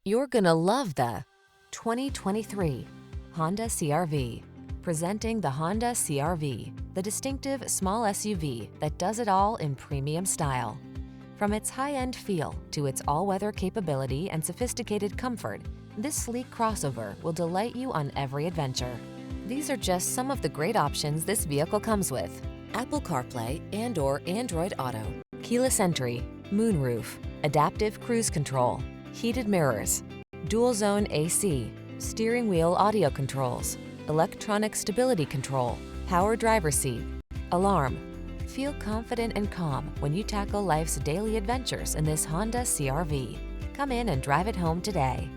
You're gonna love the 2023 Honda CR-V. Presenting the Honda CR-V, the distinctive small SUV that does it all in premium style. From its high-end feel to its all-weather capability and sophisticated comfort, this sleek crossover will delight you on every adventure. These are just some of the great options this vehicle comes with: Apple CarPlay and/or Android Auto, keyless entry, moonroof, adaptive cruise control, heated mirrors, dual zone AC, steering wheel audio controls, electronic stability control, power driver seat, alarm. Feel confident and calm when you tackle life's daily adventures in this Honda CR-V. Come in and drive it home today.